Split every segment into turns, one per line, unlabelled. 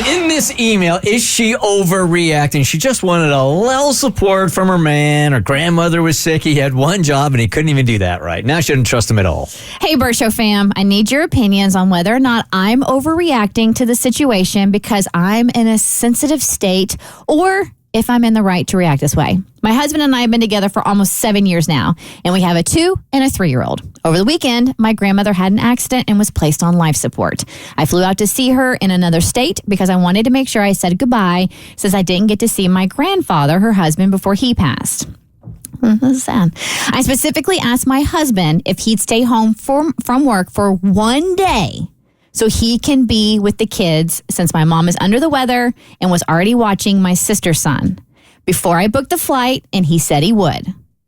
right, in this email, is she overreacting? She just wanted a little support from her man. Her grandmother was sick. He had one job, and he couldn't even do that right. Now she doesn't trust him at all.
Hey, Bert Show fam, I need your opinions on whether or not I'm overreacting to the situation because I'm in a sensitive state, or if I'm in the right to react this way. My husband and I have been together for almost 7 years now, and we have a 2 and a 3-year-old. Over the weekend, my grandmother had an accident and was placed on life support. I flew out to see her in another state because I wanted to make sure I said goodbye since I didn't get to see my grandfather, her husband, before he passed. That's sad. I specifically asked my husband if he'd stay home from work for one day so he can be with the kids since my mom is under the weather and was already watching my sister's son before I booked the flight, and he said he would.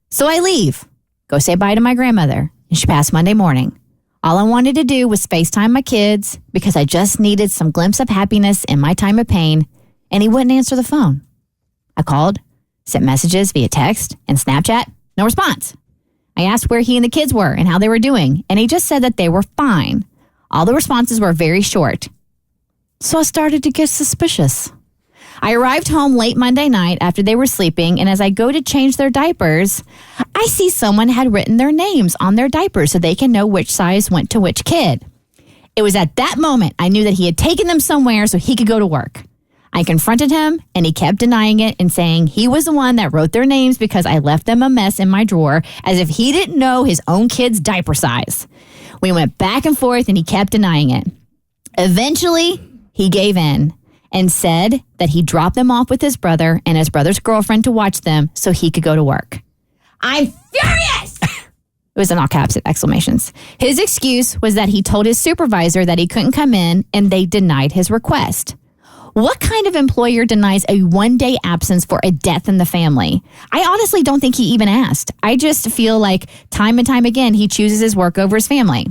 So I leave, go say bye to my grandmother, and she passed Monday morning. All I wanted to do was FaceTime my kids because I just needed some glimpse of happiness in my time of pain, and he wouldn't answer the phone. I called, sent messages via text and Snapchat, no response. I asked where he and the kids were and how they were doing, and he just said that they were fine. All the responses were very short. So I started to get suspicious. I arrived home late Monday night after they were sleeping, and as I go to change their diapers, I see someone had written their names on their diapers so they can know which size went to which kid. It was at that moment I knew that he had taken them somewhere so he could go to work. I confronted him, and he kept denying it and saying he was the one that wrote their names because I left them a mess in my drawer, as if he didn't know his own kid's diaper size. We went back and forth, and he kept denying it. Eventually, he gave in and said that he dropped them off with his brother and his brother's girlfriend to watch them so he could go to work. I'm furious! It was in all caps exclamations. His excuse was that he told his supervisor that he couldn't come in, and they denied his request. What kind of employer denies a one-day absence for a death in the family? I honestly don't think he even asked. I just feel like time and time again, he chooses his work over his family.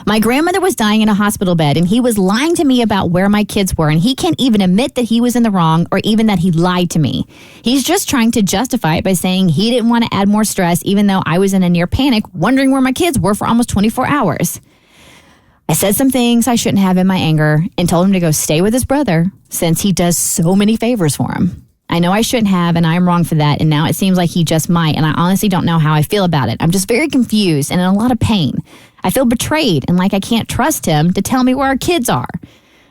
My grandmother was dying in a hospital bed, and he was lying to me about where my kids were, and he can't even admit that he was in the wrong or even that he lied to me. He's just trying to justify it by saying he didn't want to add more stress, even though I was in a near panic, wondering where my kids were for almost 24 hours. I said some things I shouldn't have in my anger and told him to go stay with his brother since he does so many favors for him. I know I shouldn't have, and I'm wrong for that, and now it seems like he just might, and I honestly don't know how I feel about it. I'm just very confused and in a lot of pain. I feel betrayed and like I can't trust him to tell me where our kids are.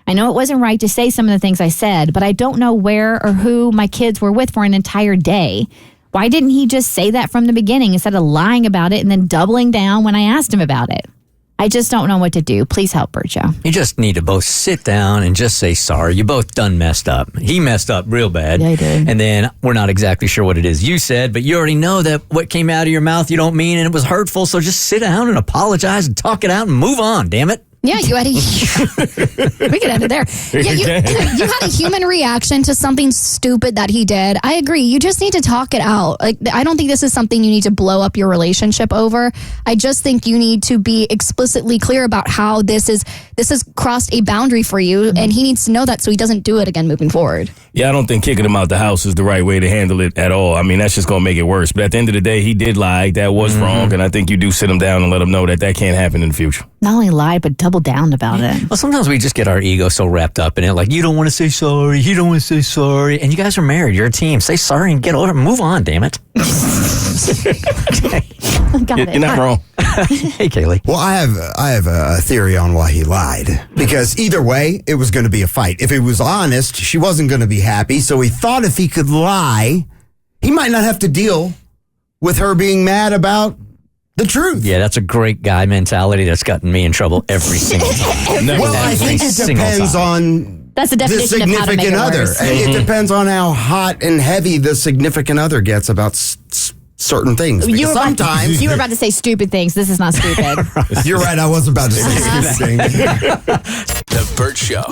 I know it wasn't right to say some of the things I said, but I don't know where or who my kids were with for an entire day. Why didn't he just say that from the beginning instead of lying about it and then doubling down when I asked him about it? I just don't know what to do. Please help, Bert Show.
You just need to both sit down and just say sorry. You both done messed up. He messed up real bad.
Yeah, he did.
And then we're not exactly sure what it is you said, but you already know that what came out of your mouth you don't mean, and it was hurtful. So just sit down and apologize and talk it out and move on, damn it.
Yeah, you had we could end it there. Yeah, you had a human reaction to something stupid that he did. I agree. You just need to talk it out. Like, I don't think this is something you need to blow up your relationship over. I just think you need to be explicitly clear about how this has crossed a boundary for you, and he needs to know that so he doesn't do it again moving forward.
Yeah, I don't think kicking him out the house is the right way to handle it at all. I mean, that's just going to make it worse. But at the end of the day, he did lie. That was wrong, and I think you do sit him down and let him know that can't happen in the future.
Not only lied, but double down about it.
Well, sometimes we just get our ego so wrapped up in it. Like, you don't want to say sorry. He don't want to say sorry. And you guys are married. You're a team. Say sorry and get over it. Move on, damn it.
You're not wrong.
Hey, Kaylee.
Well, I have a theory on why he lied. Because either way, it was going to be a fight. If he was honest, she wasn't going to be happy. So he thought if he could lie, he might not have to deal with her being mad about the truth.
Yeah, that's a great guy mentality that's gotten me in trouble every single time.
Well, I think it depends on
That's the definition of how to make it
significant other.
worse.
It depends on how hot and heavy the significant other gets about certain things. Because sometimes
you were about to say stupid things. This is not stupid.
you're right. I was about to say stupid things.
The Bert Show.